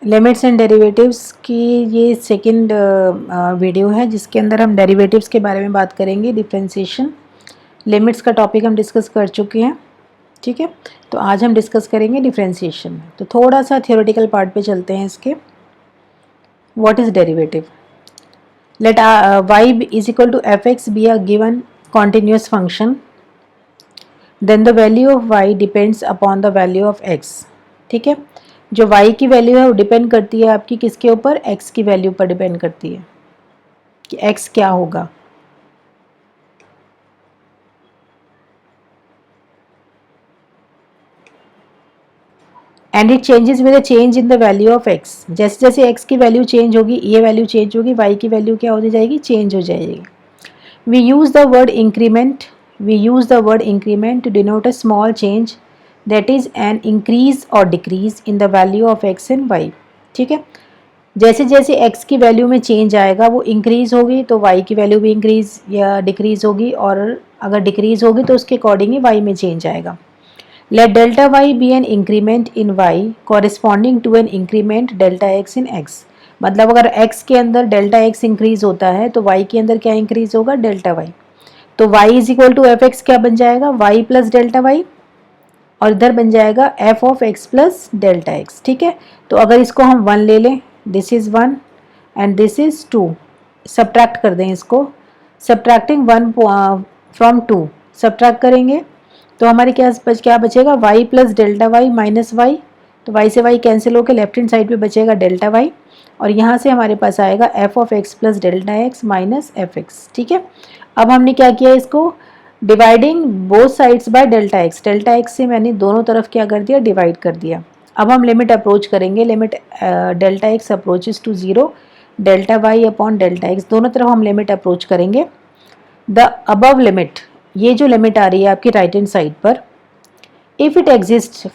Limits and derivatives की ये second video है जिसके अंदर हम डेरिवेटिव्स के बारे में बात करेंगे, डिफरेंशिएशन। लिमिट्स का टॉपिक हम डिस्कस कर चुके हैं, ठीक है। तो आज हम डिस्कस करेंगे डिफरेंशिएशन। तो थोड़ा सा थियोरेटिकल पार्ट पे चलते हैं इसके। What is derivative? Let y is equal to fx be a given continuous function, then the value of y depends upon the value of x। ठीक है, जो y की वैल्यू है वो डिपेंड करती है आपकी किसके ऊपर? x की वैल्यू पर डिपेंड करती है कि x क्या होगा। And it changes with a change in the value of x। जैसे जैसे x की वैल्यू चेंज होगी, ये वैल्यू चेंज होगी, y की वैल्यू क्या हो जाएगी? चेंज हो जाएगी। We use the word increment, we use the word increment to denote a small change, that is an increase or decrease in the value of x and y। ठीक है, जैसे जैसे x की वैल्यू में change आएगा वो increase होगी तो y की वैल्यू भी इंक्रीज या डिक्रीज होगी, और अगर डिक्रीज होगी तो उसके अकॉर्डिंग ही y में चेंज आएगा। Let delta y be an increment in y corresponding to an increment delta x in x। मतलब अगर x के अंदर डेल्टा x इंक्रीज होता है तो y के अंदर क्या इंक्रीज होगा? Delta y। तो y is equal to f x क्या बन जाएगा? y प्लस डेल्टा वाई, और इधर बन जाएगा f of x plus delta x. ठीक है, तो अगर इसको हम 1 ले लें, this is 1 and this is 2, subtract कर दें इसको। सब्ट्रैक्टिंग 1 फ्रॉम 2 सब्ट्रैक्ट करेंगे तो हमारे क्या बचेगा? y plus delta y minus y, तो y से y कैंसिल होकर लेफ्ट हैंड साइड पे बचेगा डेल्टा y, और यहाँ से हमारे पास आएगा f of x plus delta x minus f x. ठीक है, अब हमने क्या किया? इसको dividing both sides by delta x. Delta x से मैंने दोनों तरफ क्या कर दिया? डिवाइड कर दिया। अब हम लिमिट अप्रोच करेंगे। Limit delta x approaches to 0, delta y upon delta x, दोनों तरफ हम लिमिट अप्रोच करेंगे। द अबव लिमिट, ये जो लिमिट आ रही है आपकी राइट हैंड साइड पर, if it exist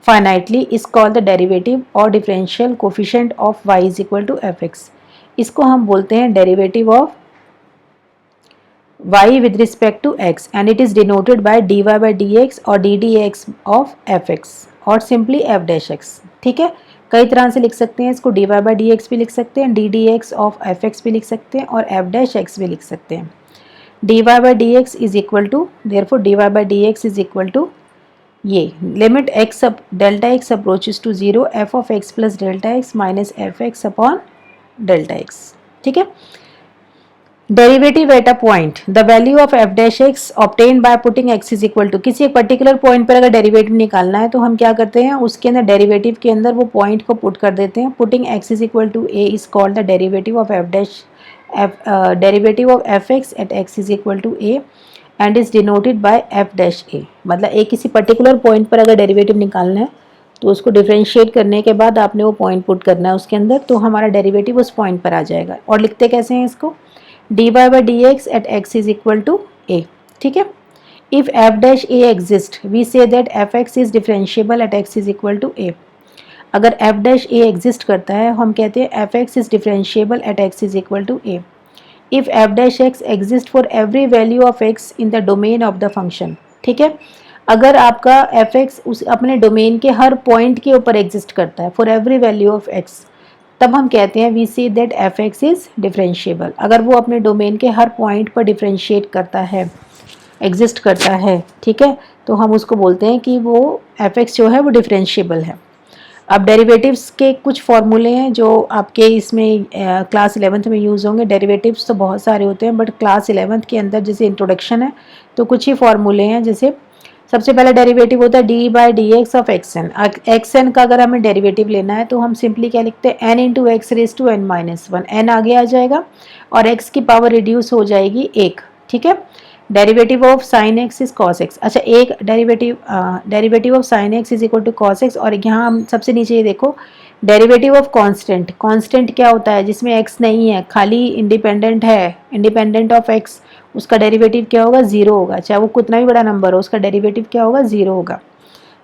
finitely is called the derivative और differential coefficient of y is equal to f x. इसको हम बोलते हैं derivative of y with respect to x, and it is denoted by dy by dx और ddx of fx और simply f dash x। ठीक है, कई तरह से लिख सकते हैं इसको। dy by dx भी लिख सकते हैं, ddx of fx भी लिख सकते हैं, और f dash x भी लिख सकते हैं। dy by dx is equal to, therefore dy by dx is equal to ये लिमिट x अब delta x approaches to 0, f of x plus delta x minus f x upon delta x। ठीक है, derivative at a point, the value of f dash x obtain by putting x is equal to, किसी एक particular point पर अगर derivative निकालना है तो हम क्या करते हैं? उसके अंदर डेरिवेटिव के अंदर वो पॉइंट को पुट कर देते हैं। Putting x is equal to a is called the derivative of f dash derivative of f x at x is equal to a and is denoted by f dash a. मतलब एक किसी particular point पर अगर derivative निकालना है तो उसको differentiate करने के बाद आपने वो पॉइंट पुट करना है उसके अंदर, तो हमारा डेरिवेटिव उस पॉइंट पर आ जाएगा। और लिखते कैसे हैं इसको? dy by dx at x is equal to a। ठीक है, if f dash a exist we say that fx is differentiable at x is equal to a। अगर f dash a exist करता है हम कहते हैं fx is differentiable at x is equal to a if f dash x exist for every value of x in the domain of the function। ठीक है, अगर आपका fx उस अपने डोमेन के हर पॉइंट के ऊपर एग्जिस्ट करता है, for every value of x, तब हम कहते हैं we see that f x is differentiable. अगर वो अपने डोमेन के हर पॉइंट पर डिफरेंशिएट करता है, एग्जिस्ट करता है, ठीक है, तो हम उसको बोलते हैं कि वो एफ एक्स जो है वो डिफरेंशिएबल है। अब डेरिवेटिव्स के कुछ फॉर्मूले हैं जो आपके इसमें क्लास 11th में यूज़ होंगे। डेरिवेटिव्स तो बहुत सारे होते हैं बट क्लास 11th के अंदर जैसे इंट्रोडक्शन है तो कुछ ही फॉर्मूले हैं। जैसे सबसे पहला डेरिवेटिव होता है d by d x of x n. X n का अगर हमें डेरिवेटिव लेना है तो हम सिंपली क्या लिखते हैं? N into x raise to n minus one. एन आगे आ जाएगा और एक्स की पावर रिड्यूस हो जाएगी 1। ठीक है, derivative of sine x is cos x. अच्छा, एक derivative of sine x is equal to cos x. और यहाँ हम सबसे नीचे ये देखो, डेरिवेटिव ऑफ कांस्टेंट। कांस्टेंट क्या होता है? जिसमें एक्स नहीं है, खाली इंडिपेंडेंट है, इंडिपेंडेंट ऑफ एक्स, उसका डेरिवेटिव क्या होगा? 0 होगा। चाहे वो कितना भी बड़ा नंबर हो उसका डेरिवेटिव क्या होगा? 0 होगा।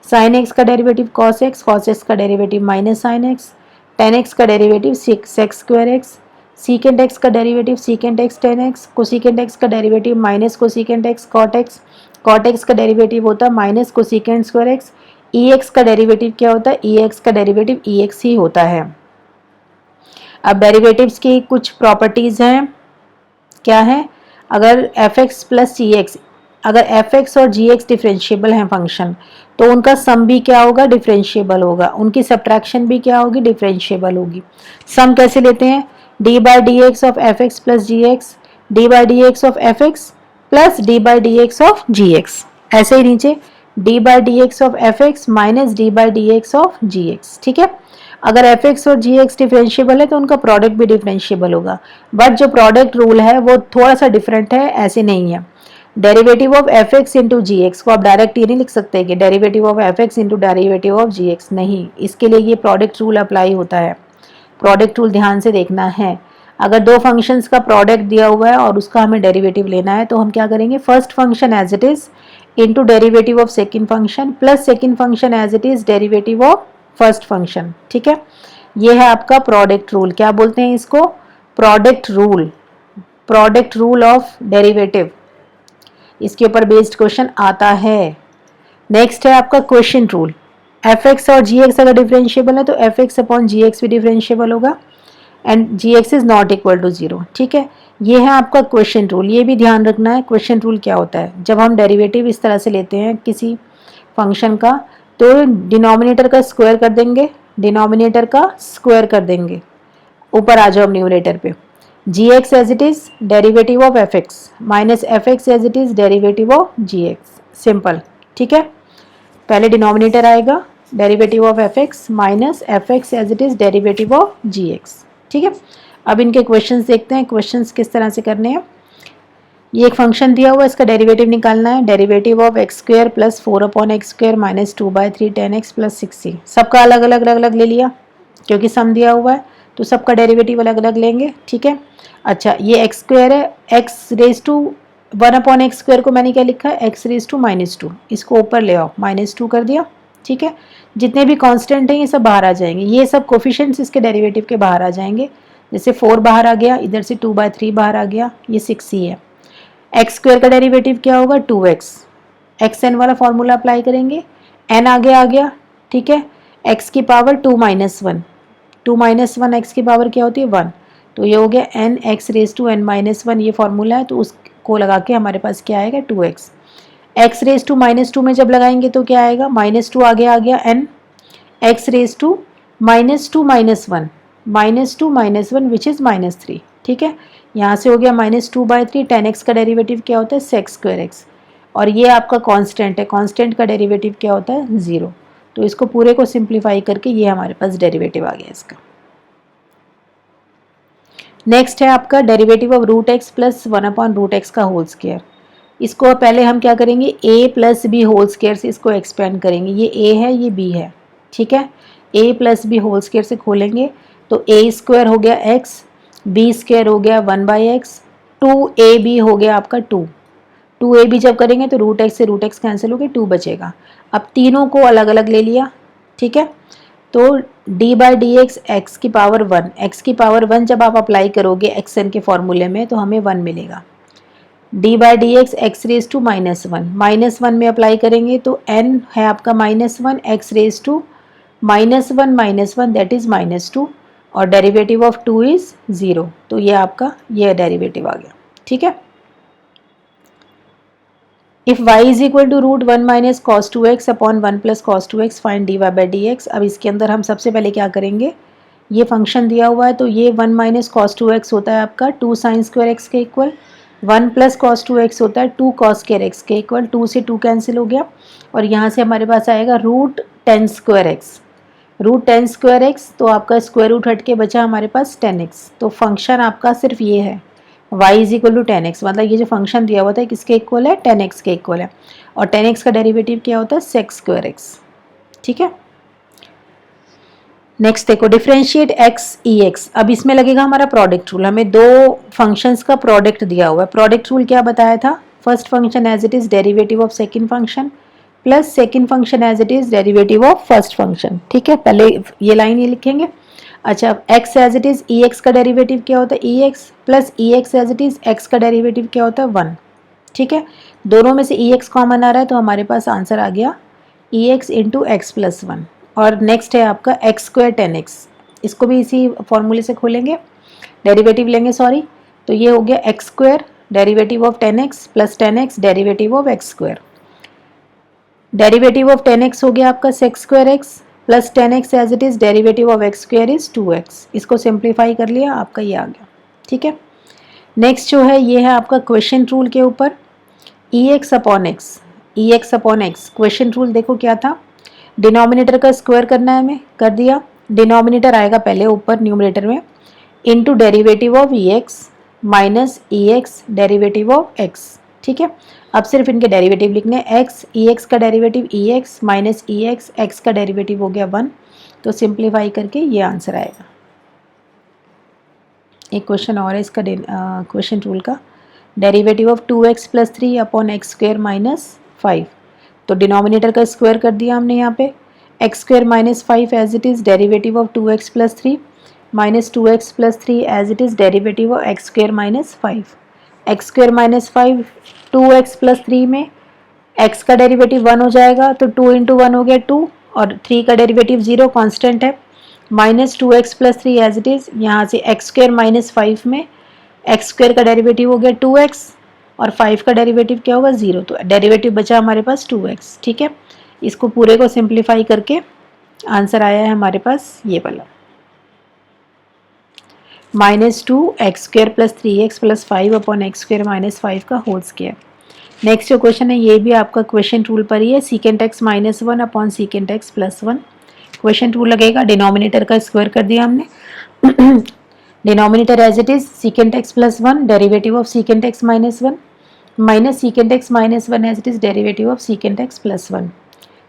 साइन एक्स का derivative cos x, cos x का derivative minus sine x, tan x का derivative sec square x, secant x का derivative secant x tan x, cosecant x का derivative minus cosecant x cot x, cot x का derivative होता है minus cosecant square x. E x का derivative क्या होता है? ई एक्स का डेरिवेटिव ई एक्स ही होता है। अब डेरिवेटिव्स की कुछ प्रॉपर्टीज़ हैं, क्या है, अगर F x plus g x, अगर एफ एक्स और जी एक्स डिफ्रेंशिएबल हैं फंक्शन, तो उनका सम भी क्या होगा, डिफ्रेंशिएबल होगा, उनकी सब्ट्रैक्शन भी क्या होगी, डिफ्रेंशिएबल होगी। सम कैसे लेते हैं, d by d x of f x plus g x, d by d x of f x plus d by d x of g x, ऐसे ही नीचे d by d x of f x minus d by d x of g x. ठीक है, अगर F x और जी x differentiable है तो उनका प्रोडक्ट भी डिफरेंशिएबल होगा, बट जो प्रोडक्ट रूल है वो थोड़ा सा डिफरेंट है, ऐसे नहीं है। Derivative of f x into g x को आप डायरेक्ट ये नहीं लिख सकते कि derivative of f x into derivative of g x, नहीं, इसके लिए ये प्रोडक्ट रूल अप्लाई होता है। प्रोडक्ट रूल ध्यान से देखना है। अगर दो फंक्शंस का प्रोडक्ट दिया हुआ है और उसका हमें डेरिवेटिव लेना है तो हम क्या करेंगे, first function as it is into derivative of second function plus second function as it is derivative of first function. ठीक है, ये है आपका प्रोडक्ट रूल। क्या बोलते हैं इसको, product rule, product rule of derivative. इसके ऊपर बेस्ड क्वेश्चन आता है। नेक्स्ट है आपका क्वेश्चन रूल। एफ एक्स और जी एक्स अगर डिफरेंशिएबल है तो f x upon g x भी डिफरेंशिएबल होगा and g x is not equal to zero. ठीक है, ये है आपका क्वेश्चन रूल। ये भी ध्यान रखना है, क्वेश्चन रूल क्या होता है, जब हम डेरिवेटिव इस तरह से लेते हैं किसी फंक्शन का तो डिनोमिनेटर का स्क्वायर कर देंगे, डिनोमिनेटर का स्क्वायर कर देंगे, ऊपर आ जाओ न्यूमरेटर पे, g x as it is derivative of f x minus f x as it is derivative of g x, simple. ठीक है, पहले डिनोमिनेटर आएगा derivative of f x minus f x as it is derivative of g x. ठीक है, अब इनके questions देखते हैं, क्वेश्चंस किस तरह से करने हैं। ये एक फंक्शन दिया हुआ है, इसका डेरिवेटिव निकालना है, derivative of x square plus 4 upon x square minus 2/3 tan x plus 6c। सबका अलग अलग अलग अलग ले लिया क्योंकि सम दिया हुआ है तो सबका डेरिवेटिव अलग अलग लेंगे। ठीक है, अच्छा ये एक्स स्क्वायर है, x raise to 1 upon x square को मैंने क्या लिखा है, एक्स रेज टू -2, इसको ऊपर ले आओ, -2 कर दिया। ठीक है, जितने भी कांस्टेंट हैं ये सब बाहर आ जाएंगे, ये सब कोफिशिएंट्स इसके डेरिवेटिव के बाहर आ जाएंगे। जैसे 4 बाहर आ गया, इधर से 2/3 बाहर आ गया, ये 6c है। एक्स स्क्वायर का डेरिवेटिव क्या होगा, 2x, एक्स एन वाला फॉर्मूला अप्लाई करेंगे, n आगे आ गया। ठीक है, x की पावर 2 - 1, 2 - 1 x की पावर क्या होती है 1, तो ये हो गया n x raise to n - 1, ये फॉर्मूला है, तो उसको लगा के हमारे पास क्या आएगा 2x। x रेज टू -2 में जब लगाएंगे तो क्या आएगा, -2 आगे आ गया n, x raise to -2 - 1, -2 - 1 which is -3। ठीक है, यहाँ से हो गया -2/3, tan x का डेरिवेटिव क्या होता है sec स्क्वायर x, और ये आपका कांस्टेंट है, कांस्टेंट का डेरिवेटिव क्या होता है 0, तो इसको पूरे को सिंप्लीफाई करके ये हमारे पास डेरिवेटिव आ गया इसका। नेक्स्ट है आपका derivative of root x plus 1 upon root x का होल स्क्वायर। इसको पहले हम क्या करेंगे, a plus b whole square से इसको एक्सपेंड करेंगे, ये a है ये b है। ठीक है, a plus b whole square से खोलेंगे तो a स्क्वायर हो गया x, b स्क्वायर हो गया 1/x, 2ab हो गया आपका 2ab जब करेंगे तो रूट एक्स से रूट एक्स कैंसिल हो गया, 2 बचेगा। अब तीनों को अलग अलग ले लिया। ठीक है, तो d/dx x की पावर 1, x की पावर 1 जब आप अप्लाई करोगे xn के फॉर्मूले में तो हमें 1 मिलेगा। d/dx x रेज टू -1 में अप्लाई करेंगे तो n है आपका -1, x raise to -1 that is -2, और डेरिवेटिव ऑफ 2 इज 0, तो ये आपका ये डेरिवेटिव आ गया। ठीक है, if y is equal to √1 minus cos 2x upon 1 plus cos 2x find dy/dx। अब इसके अंदर हम सबसे पहले क्या करेंगे, ये फंक्शन दिया हुआ है तो ये 1 माइनस cos 2x होता है आपका 2 sin स्क्वायर x के इक्वल, 1 प्लस cos 2x होता है 2 cos स्क्वायर x के इक्वल, 2 से 2 कैंसिल हो गया, और यहाँ से हमारे पास आएगा √10 स्क्वायर x, √10 स्क्वायर x, तो आपका स्क्वायर रूट हट के बचा हमारे पास 10x। तो फंक्शन आपका सिर्फ ये है y is equal to 10x, मतलब ये जो फंक्शन दिया हुआ था किसके इक्वल है, 10x के इक्वल है, और 10x का डेरिवेटिव क्या होता है sec स्क्वायर x। ठीक है, नेक्स्ट देखो डिफरेंशिएट x ex। अब इसमें लगेगा हमारा प्रोडक्ट रूल, हमें दो फंक्शंस का प्रोडक्ट दिया हुआ है। प्रोडक्ट रूल क्या बताया था, first function as it is derivative of second function plus second function as it is derivative of first function. ठीक है, पहले ये लाइन ये लिखेंगे। अच्छा, x as it is ex का डेरिवेटिव क्या होता है ex, प्लस ex as it is x का डेरिवेटिव क्या होता है 1। ठीक है, दोनों में से ex कॉमन आ रहा है तो हमारे पास आंसर आ गया ex इंटू एक्स प्लस 1। और नेक्स्ट है आपका x स्क्वायर 10x, इसको भी इसी फॉर्मूले से खोलेंगे, डेरिवेटिव लेंगे सॉरी। तो ये हो गया x square derivative of 10x plus 10x derivative of x square. Derivative of 10x हो गया आपका sec square x plus 10x as it is derivative of x square is 2x। इसको सिंप्लीफाई कर लिया, आपका ये आ गया। ठीक है, नेक्स्ट जो है ये है आपका क्वेश्चन रूल के ऊपर ex upon x. ex upon x question rule देखो क्या था, डिनोमिनेटर का स्क्वायर करना है, हमें कर दिया। डिनोमिनेटर आएगा पहले ऊपर न्यूमरेटर में, into derivative of ex minus ex derivative of x। ठीक है, अब सिर्फ इनके डेरिवेटिव लिखने हैं, x ex का derivative ex minus ex x का डेरिवेटिव हो गया 1। तो सिंप्लीफाई करके ये आंसर आएगा। एक क्वेश्चन और है इसका क्वेश्चन रूल का, derivative of 2x plus 3 upon x square minus 5। तो डिनोमिनेटर का स्क्वायर कर दिया हमने यहाँ पे, x square minus 5 as it is derivative of 2x plus 3 minus 2x plus 3 as it is derivative of x square minus 5। X square minus 5 2x plus 3 में x का derivative 1 हो जाएगा, तो 2 इंटू 1 हो गया 2 और 3 का डेरिवेटिव 0 कांस्टेंट है, minus 2x plus 3 as it is, यहाँ से एक्स स्क्वायर माइनस 5 में एक्स स्क्वायर का डेरिवेटिव हो गया 2x और 5 का डेरिवेटिव क्या होगा 0, तो डेरिवेटिव बचा हमारे पास 2x। ठीक है, इसको पूरे को सिंप्लीफाई करके आंसर आया है हमारे पास ये वाला, minus 2x square plus 3x plus 5 upon x square minus 5 का होल स्क्वायर। नेक्स्ट जो क्वेश्चन है ये भी आपका क्वेश्चन रूल पर ही है, secant x minus 1 upon secant x plus 1। Question rule लगेगा, डिनोमिनेटर का स्क्वायर कर दिया हमने, denominator as it is secant x plus 1 derivative of secant x minus 1 minus secant x minus 1 as it is derivative of secant x plus 1।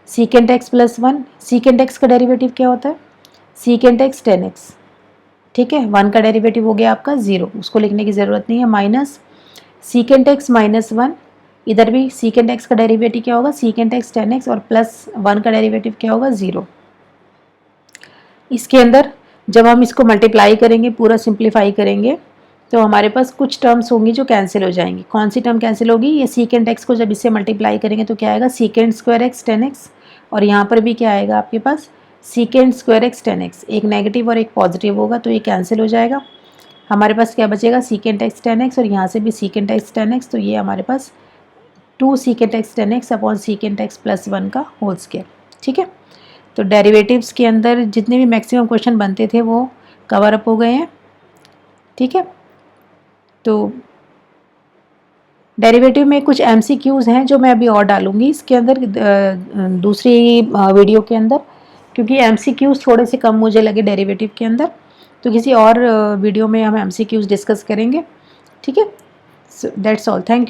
Secant x plus 1, secant x का derivative क्या होता है, secant x 10x। ठीक है, 1 का derivative हो गया आपका 0, उसको लिखने की ज़रूरत नहीं है, माइनस सीकेंट एक्स माइनस 1, इधर भी सीकेंट एक्स का डेरिवेटिव क्या होगा सीकेंट एक्स 10x और प्लस 1 का डेरिवेटिव क्या होगा 0। इसके अंदर जब हम इसको मल्टीप्लाई करेंगे, पूरा सिंप्लीफाई करेंगे, तो हमारे पास कुछ टर्म्स होंगी जो कैंसिल हो जाएंगी। कौन सी टर्म कैंसिल होगी, ये सीकेंट एक्स को जब इससे मल्टीप्लाई करेंगे तो क्या आएगा सीकेंट स्क्वायर एक्स 10x, और यहाँ पर भी क्या आएगा आपके पास सीकेंट स्क्वायर एक्स 10x, एक नेगेटिव और एक पॉजिटिव होगा तो ये कैंसिल हो जाएगा। हमारे पास क्या बचेगा सीकेंट एक्स 10x और यहाँ से भी सीकेंट एक्स 10x, तो ये हमारे पास 2 secant x 10x upon secant x plus 1 का होल स्क्वायर। ठीक है, तो डेरिवेटिव्स के अंदर जितने भी मैक्सिमम क्वेश्चन बनते थे वो कवर अप हो गए हैं। ठीक है, तो डेरिवेटिव में कुछ एमसीक्यूज़ हैं जो मैं अभी और डालूंगी इसके अंदर दूसरी वीडियो के अंदर, क्योंकि एमसीक्यूज़ थोड़े से कम मुझे लगे डेरिवेटिव के अंदर, तो किसी और वीडियो में हम एमसीक्यूज़ डिस्कस करेंगे। ठीक है, so that's all, thank you.